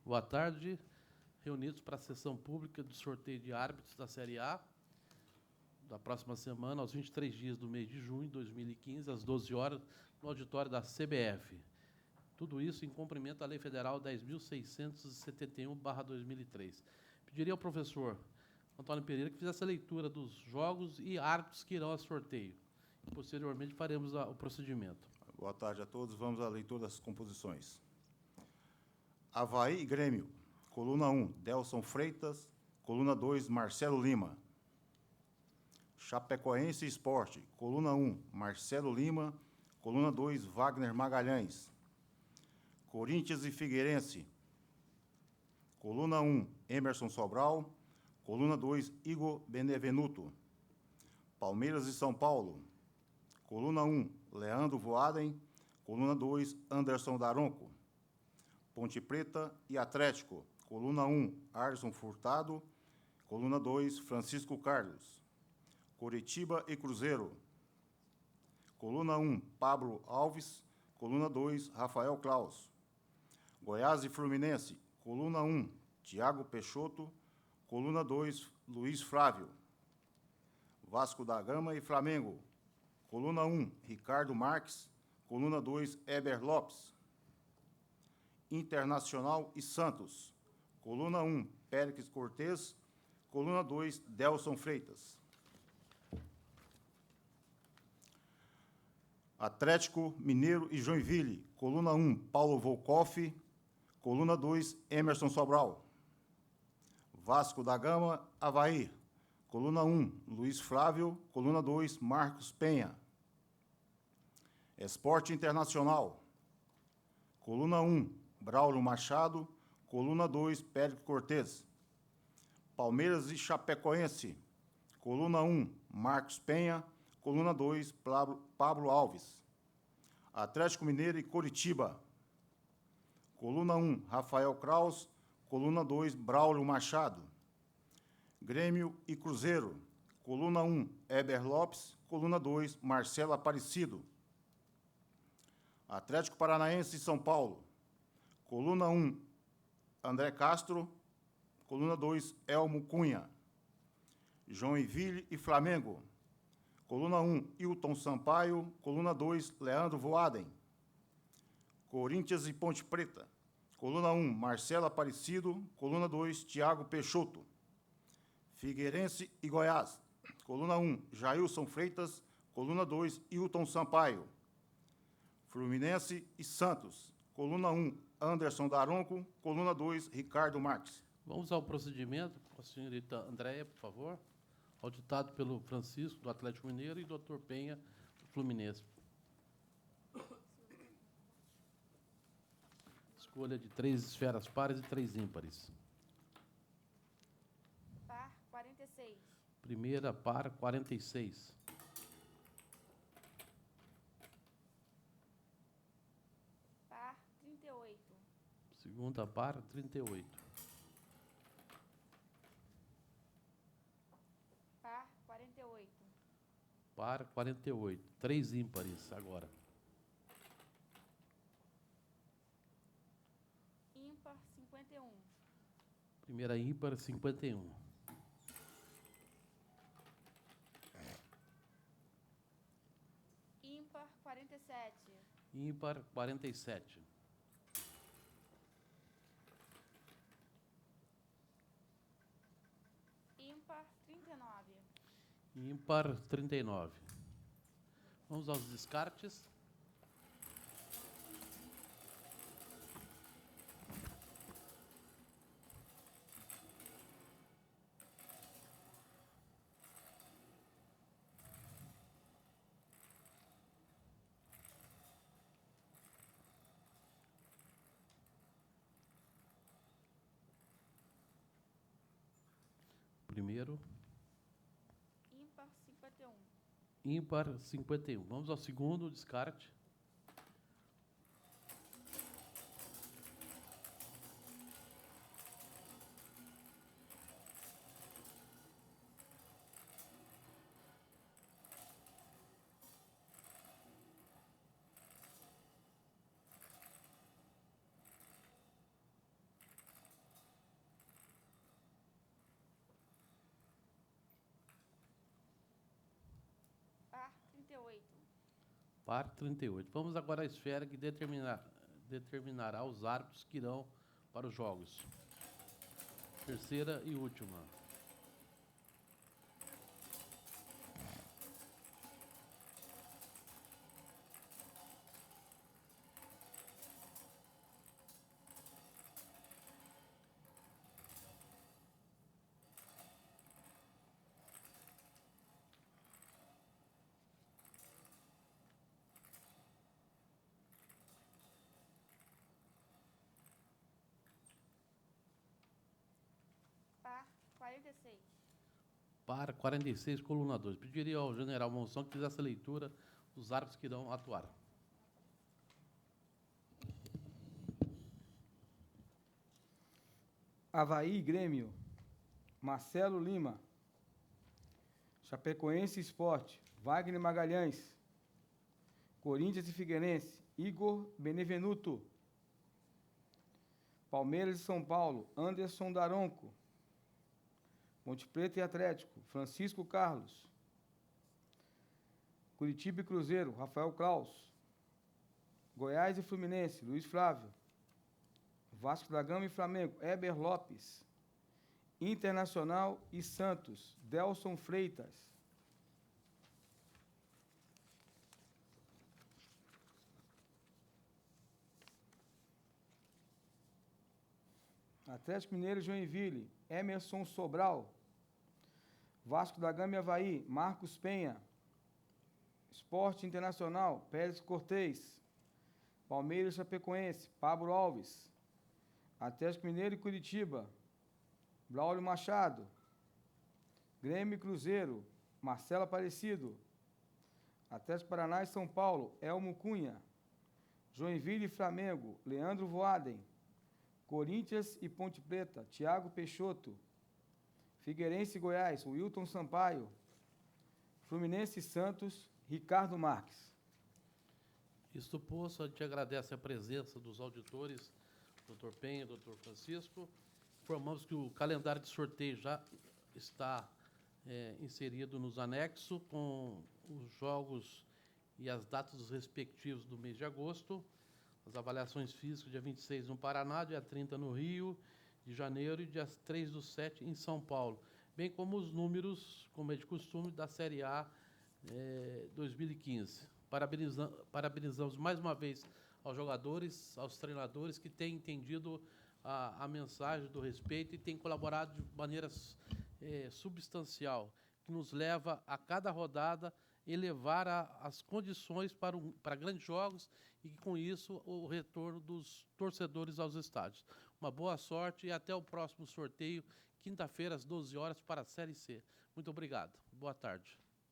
Boa tarde. Reunidos para a sessão pública do sorteio de árbitros da Série A, da próxima semana, aos 23 dias do mês de junho de 2015, às 12 horas, no auditório da CBF. Tudo isso em cumprimento à Lei Federal 10.671/2003. Pediria ao professor Antônio Pereira que fizesse a leitura dos jogos e árbitros que irão a sorteio. Posteriormente, faremos o procedimento. Boa tarde a todos. Vamos à leitura das composições. Avaí e Grêmio. Coluna 1, Delson Freitas. Coluna 2, Marcelo Lima. Chapecoense e Sport. Coluna 1, Marcelo Lima. Coluna 2, Wagner Magalhães. Corinthians e Figueirense. Coluna 1, Emerson Sobral. Coluna 2, Igor Benevenuto. Palmeiras e São Paulo. Coluna 1, Leandro Voaden. Coluna 2, Anderson Daronco. Ponte Preta e Atlético. Coluna 1, Arson Furtado. Coluna 2, Francisco Carlos. Coritiba e Cruzeiro. Coluna 1, Pablo Alves. Coluna 2, Rafael Claus. Goiás e Fluminense. Coluna 1, Tiago Peixoto. Coluna 2, Luiz Flávio. Vasco da Gama e Flamengo. Coluna 1, Ricardo Marques. Coluna 2, Eber Lopes. Internacional e Santos. Coluna 1, Péricles Cortez. Coluna 2, Delson Freitas. Atlético Mineiro e Joinville. Coluna 1, Paulo Volkoff. Coluna 2, Emerson Sobral. Vasco da Gama, Avaí. Coluna 1, Luiz Flávio. Coluna 2, Marcos Penha. Esporte Internacional. Coluna 1, Braulio Machado. Coluna 2, Péricles Cortez. Palmeiras e Chapecoense. Coluna 1, Marcos Penha. Coluna 2, Pablo Alves. Atlético Mineiro e Coritiba. Coluna 1, Rafael Kraus. Coluna 2, Braulio Machado. Grêmio e Cruzeiro. Coluna 1, Eber Lopes. Coluna 2, Marcelo Aparecido. Atlético Paranaense e São Paulo. Coluna 1, André Castro. Coluna 2, Elmo Cunha. Joinville e Flamengo. Coluna 1, Hilton Sampaio. Coluna 2, Leandro Voaden. Corinthians e Ponte Preta. Coluna 1, Marcelo Aparecido. Coluna 2, Tiago Peixoto. Figueirense e Goiás. Coluna 1, Jailson Freitas. Coluna 2, Hilton Sampaio. Fluminense e Santos. Coluna 1, Anderson Daronco. Coluna 2, Ricardo Marques. Vamos ao procedimento. A senhorita Andréia, por favor. Auditado pelo Francisco, do Atlético Mineiro, e doutor Penha, do Fluminense. Escolha de 3 esferas pares e 3 ímpares. Par 46. Primeira par, 46. Par 38. Segunda par, 38. Par 48. Par, 48. 3 ímpares agora. Ímpar 51. Primeira ímpar, 51. Ímpar 47. Ímpar, 47. Ímpar 39. Ímpar, 39. Vamos aos descartes. Primeiro. Ímpar 51. Ímpar, 51. Vamos ao segundo descarte. Par 38. Vamos agora à esfera que determinará os árbitros que irão para os jogos. Terceira e última. Par 46. Par 46, coluna 2. Pediria ao general Monção que fizesse a leitura dos árbitros que irão atuar. Avaí e Grêmio, Marcelo Lima. Chapecoense e Sport, Wagner Magalhães. Corinthians e Figueirense, Igor Benevenuto. Palmeiras e São Paulo, Anderson Daronco. Ponte Preta e Atlético, Francisco Carlos. Curitiba e Cruzeiro, Rafael Klaus. Goiás e Fluminense, Luiz Flávio. Vasco da Gama e Flamengo, Heber Lopes. Internacional e Santos, Delson Freitas. Atlético Mineiro e Joinville, Emerson Sobral. Vasco da Gama e Avaí, Marcos Penha. Esporte Internacional, Pérez Cortez. Palmeiras e Chapecoense, Pablo Alves. Atlético Mineiro e Curitiba, Braulio Machado. Grêmio e Cruzeiro, Marcelo Aparecido. Atlético Paraná e São Paulo, Elmo Cunha. Joinville e Flamengo, Leandro Voaden. Corinthians e Ponte Preta, Thiago Peixoto. Figueirense e Goiás, Wilton Sampaio. Fluminense e Santos, Ricardo Marques. Isto posto, a gente agradece a presença dos auditores, Dr. Penha e Dr. Francisco. Informamos que o calendário de sorteio já está inserido nos anexos, com os jogos e as datas respectivas do mês de agosto. As avaliações físicas, dia 26 no Paraná, dia 30 no Rio de Janeiro e dia 3/7 em São Paulo. Bem como os números, como é de costume, da Série A 2015. Parabenizamos mais uma vez aos jogadores, aos treinadores que têm entendido a mensagem do respeito e têm colaborado de maneira substancial, que nos leva a cada rodada elevar as condições para grandes jogos e, com isso, o retorno dos torcedores aos estádios. Uma boa sorte e até o próximo sorteio, quinta-feira, às 12 horas, para a Série C. Muito obrigado. Boa tarde.